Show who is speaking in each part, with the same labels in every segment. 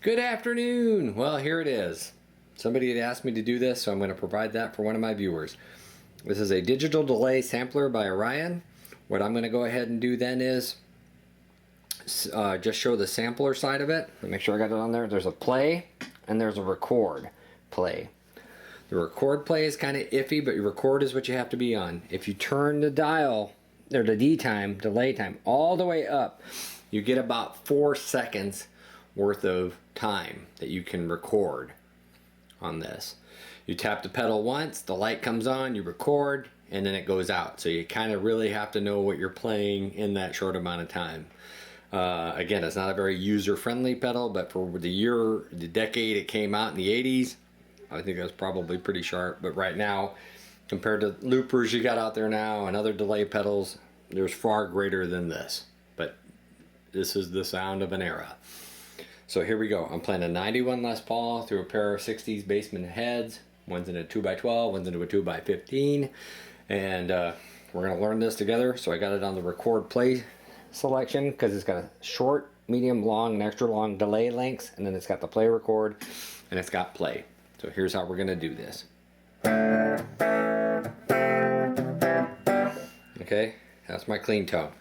Speaker 1: Good afternoon. Well, here it is. Somebody had asked me to do this, so I'm going to provide that for one of my viewers. This is a digital delay sampler by Arion. What I'm going to go ahead and do then is just show the sampler side of it. Make sure I got it on there. There's a play and there's a record play. The record play is kind of iffy, but your record is what you have to be on. If you turn the dial, or the delay time, all the way up, you get about 4 seconds worth of time that you can record on this. You tap the pedal once, the light comes on, you record, and then it goes out. So you kind of really have to know what you're playing in that short amount of time. Again, it's not a very user-friendly pedal, but for the decade it came out in the 80s, I think that's probably pretty sharp. But right now, compared to loopers you got out there now and other delay pedals, there's far greater than this. But this is the sound of an era. So here we go. I'm playing a 91 Les Paul through a pair of 60s Bassman heads. One's in a 2x12, one's into a 2x15. And we're going to learn this together. So I got it on the record play selection because it's got a short, medium, long, and extra long delay lengths. And then it's got the play record and it's got play. So here's how we're going to do this. Okay, that's my clean tone.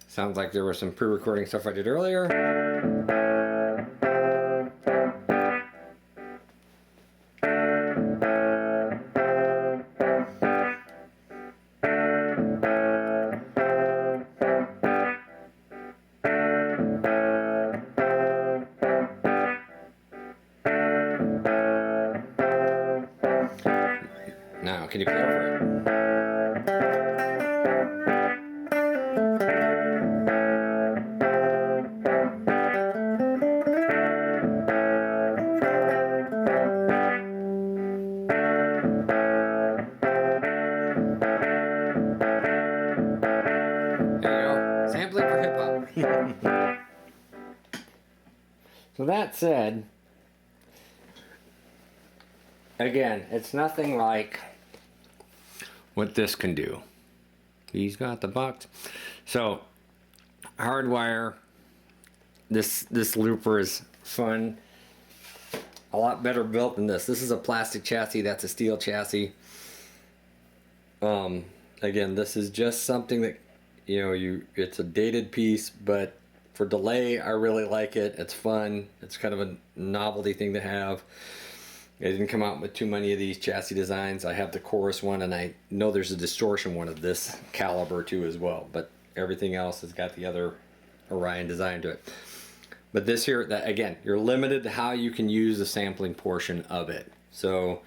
Speaker 1: Sounds like there was some pre-recording stuff I did earlier. Now, can you play over it? Sampling for hip-hop. So that said, again, it's nothing like what this can do. He's got the box. So, hardwire, this looper is fun. A lot better built than this. This is a plastic chassis, that's a steel chassis. Again, this is just something that, it's a dated piece, but for delay, I really like it. It's fun. It's kind of a novelty thing to have. It didn't come out with too many of these chassis designs. I have the chorus one, and I know there's a distortion one of this caliber too as well, but everything else has got the other Arion design to it. But this here, again, you're limited to how you can use the sampling portion of it. So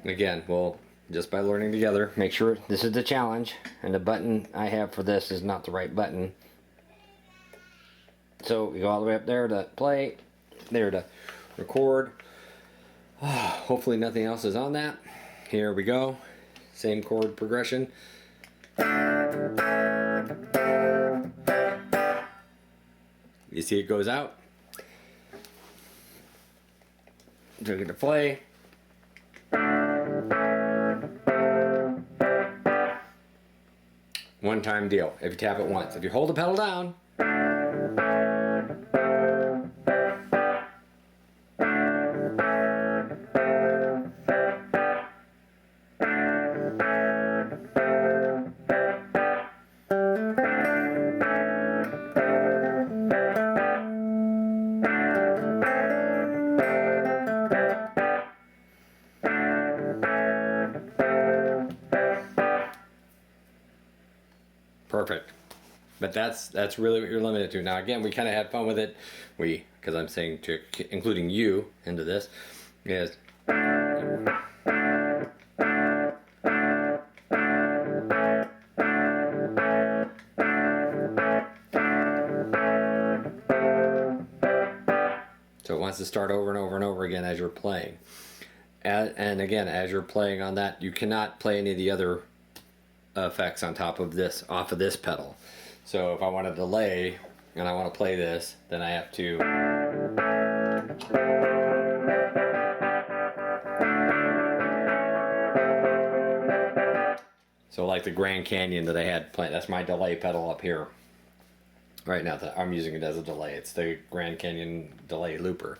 Speaker 1: again, well, just by learning together, make sure this is the challenge, and the button I have for this is not the right button. So we go all the way up there to play, there to record. Hopefully nothing else is on that. Here we go. Same chord progression. You see it goes out. Took it to play. One time deal. If you tap it once. If you hold the pedal down, perfect. But that's really what you're limited to. Now again, we kind of had fun with it. Because I'm saying to including you into this, is so it wants to start over and over and over again as you're playing. And again, as you're playing on that, you cannot play any of the other effects on top of this, off of this pedal. So if I want to delay and I want to play this, then I have to So like the Grand Canyon that I had playing, that's my delay pedal up here. Right now that I'm using it as a delay. It's the Grand Canyon delay looper.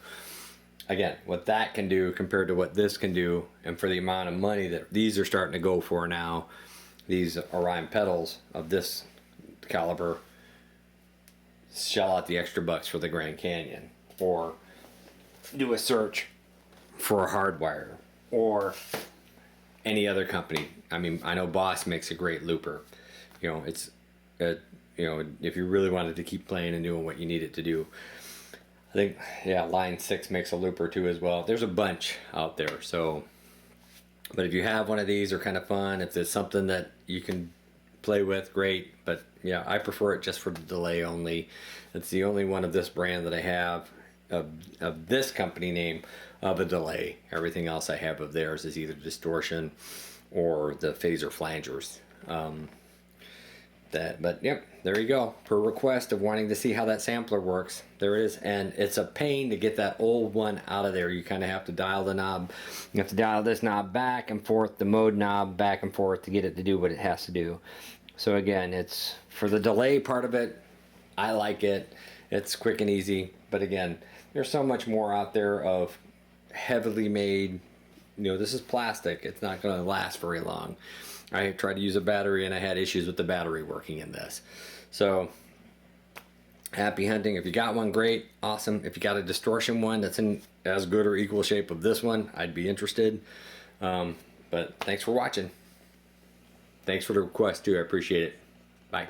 Speaker 1: Again, what that can do compared to what this can do, and for the amount of money that these are starting to go for now, these Orion pedals of this caliber, shell out the extra bucks for the Grand Canyon, or do a search for a hardwire, or any other company. I mean, I know Boss makes a great looper. You know, it's you know, if you really wanted to keep playing and doing what you need it to do. I think, yeah, Line 6 makes a looper too as well. There's a bunch out there. So, but if you have one of these, they're kind of fun. If there's something that you can play with, great. But yeah, I prefer it just for the delay only. It's the only one of this brand that I have of this company name of a delay. Everything else I have of theirs is either distortion or the phaser flangers. But yep, there you go. Per request of wanting to see how that sampler works, there it is. And it's a pain to get that old one out of there. You kind of have to dial the knob. You have to dial this knob back and forth, the mode knob back and forth to get it to do what it has to do. So again, it's for the delay part of it, I like it. It's quick and easy. But again, there's so much more out there of heavily made, you know, this is plastic. It's not going to last very long. I tried to use a battery and I had issues with the battery working in this. So happy hunting. If you got one, great, awesome. If you got a distortion one that's in as good or equal shape of this one, I'd be interested. But thanks for watching. Thanks for the request too. I appreciate it. Bye.